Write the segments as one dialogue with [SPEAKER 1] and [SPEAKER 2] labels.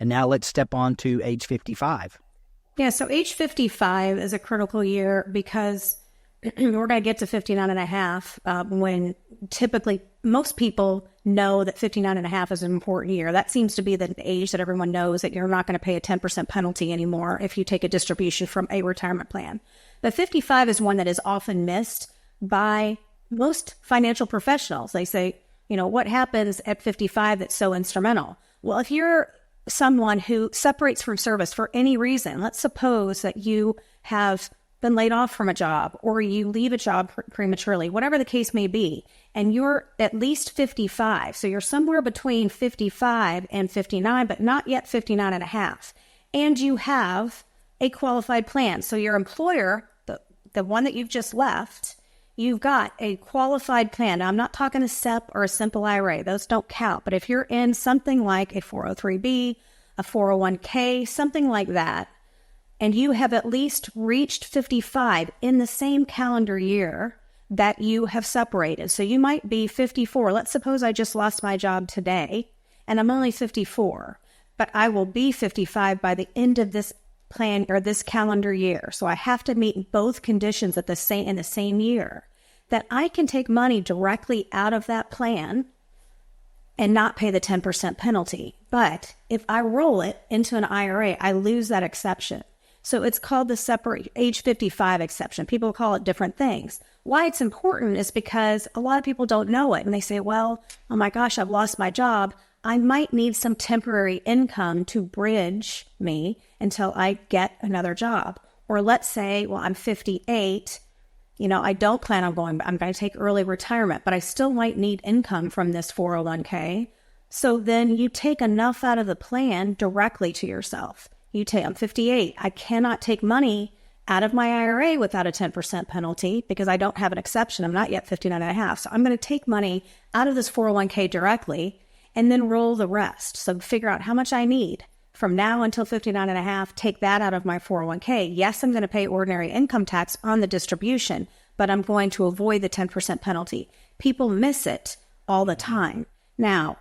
[SPEAKER 1] And now let's step on to age 55.
[SPEAKER 2] Yeah, so age 55 is a critical year because we're going to get to 59 and a half when typically most people know that 59 and a half is an important year. That seems to be the age that everyone knows that you're not going to pay a 10% penalty anymore if you take a distribution from a retirement plan. But 55 is one that is often missed by most financial professionals. They say, what happens at 55 that's so instrumental? Well, if you're someone who separates from service for any reason, let's suppose that you have been laid off from a job or you leave a job prematurely, whatever the case may be, and you're at least 55. So you're somewhere between 55 and 59, but not yet 59 and a half. And you have a qualified plan. So your employer, the one that you've just left, you've got a qualified plan. Now, I'm not talking a SEP or a simple IRA. Those don't count. But if you're in something like a 403B, a 401k, something like that, and you have at least reached 55 in the same calendar year that you have separated. So you might be 54. Let's suppose I just lost my job today and I'm only 54, but I will be 55 by the end of this plan or this calendar year. So I have to meet both conditions in the same year, that I can take money directly out of that plan and not pay the 10% penalty. But if I roll it into an IRA, I lose that exception. So it's called the separate age 55 exception. People call it different things. Why it's important is because a lot of people don't know it. And they say, well, oh my gosh, I've lost my job. I might need some temporary income to bridge me until I get another job. Or let's say, well, I'm 58. I don't plan on going, I'm going to take early retirement, but I still might need income from this 401k. So then you take enough out of the plan directly to yourself. I'm 58. I cannot take money out of my IRA without a 10% penalty because I don't have an exception. I'm not yet 59 and a half. So I'm going to take money out of this 401k directly and then roll the rest. So figure out how much I need from now until 59 and a half, take that out of my 401k. Yes, I'm going to pay ordinary income tax on the distribution, but I'm going to avoid the 10% penalty. People miss it all the time. Now,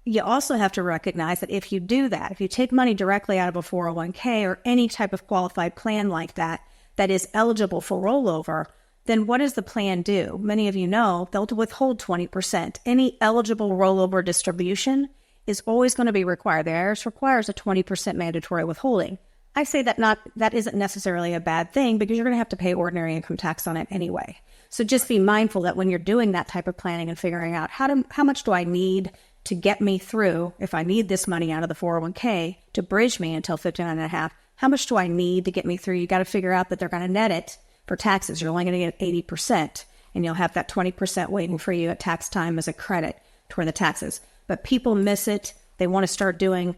[SPEAKER 2] you also have to recognize that if you do that, if you take money directly out of a 401k or any type of qualified plan like that, that is eligible for rollover, then what does the plan do? Many of you know they'll withhold 20%. Any eligible rollover distribution is always going to be required. The IRS requires a 20% mandatory withholding. I say that isn't necessarily a bad thing because you're going to have to pay ordinary income tax on it anyway. So just be mindful that when you're doing that type of planning and figuring out how much do I need to get me through, if I need this money out of the 401k to bridge me until 59 and a half, how much do I need to get me through? You got to figure out that they're going to net it for taxes. You're only going to get 80%, and you'll have that 20% waiting for you at tax time as a credit toward the taxes. But people miss it. They want to start doing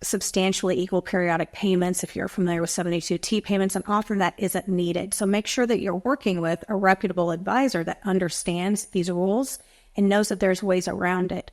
[SPEAKER 2] substantially equal periodic payments, if you're familiar with 72T payments, and often that isn't needed. So make sure that you're working with a reputable advisor that understands these rules and knows that there's ways around it.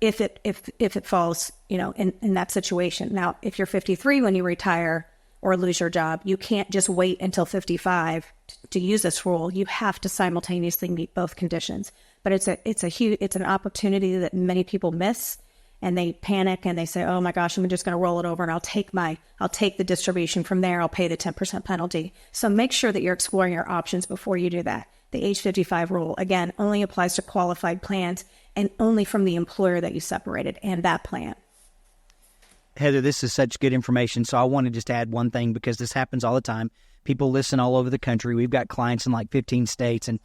[SPEAKER 2] If it falls, in that situation. Now, if you're 53 when you retire or lose your job, you can't just wait until 55 to use this rule. You have to simultaneously meet both conditions. But it's an opportunity that many people miss, and they panic and they say, oh my gosh, I'm just going to roll it over and I'll take the distribution from there. I'll pay the 10% penalty. So make sure that you're exploring your options before you do that. The age 55 rule, again, only applies to qualified plans and only from the employer that you separated and that plan.
[SPEAKER 1] Heather, this is such good information. So I want to just add one thing because this happens all the time. People listen all over the country. We've got clients in like 15 states, and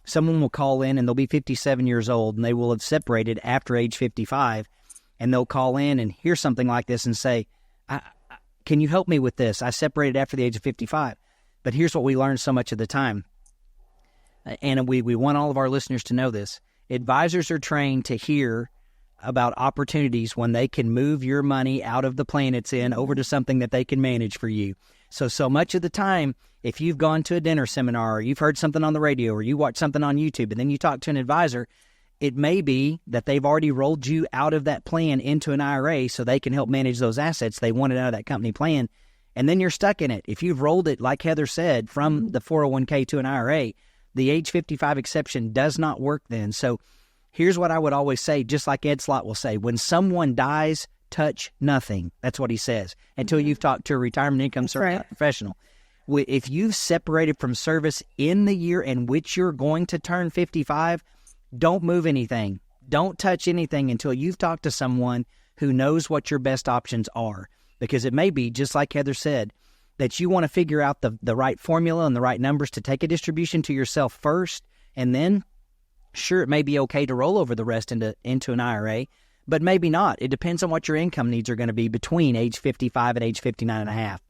[SPEAKER 1] someone will call in and they'll be 57 years old and they will have separated after age 55, and they'll call in and hear something like this and say, can you help me with this? I separated after the age of 55. But here's what we learn so much of the time. And we want all of our listeners to know this. Advisors are trained to hear about opportunities when they can move your money out of the plan it's in over to something that they can manage for you. So much of the time, if you've gone to a dinner seminar or you've heard something on the radio or you watch something on YouTube and then you talk to an advisor, it may be that they've already rolled you out of that plan into an IRA so they can help manage those assets they wanted out of that company plan. And then you're stuck in it. If you've rolled it, like Heather said, from the 401k to an IRA, the age 55 exception does not work then. So here's what I would always say, just like Ed Slott will say, when someone dies, touch nothing. That's what he says, until you've talked to a retirement income certified professional. If you've separated from service in the year in which you're going to turn 55, don't move anything. Don't touch anything until you've talked to someone who knows what your best options are. Because it may be, just like Heather said, that you want to figure out the right formula and the right numbers to take a distribution to yourself first, and then, sure, it may be okay to roll over the rest into an IRA, but maybe not. It depends on what your income needs are going to be between age 55 and age 59 and a half.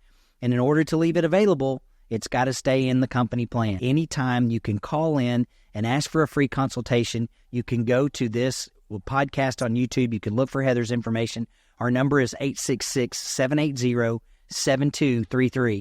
[SPEAKER 1] And in order to leave it available, it's got to stay in the company plan. Anytime you can call in and ask for a free consultation. You can go to this podcast on YouTube. You can look for Heather's information. Our number is 866-780-7233.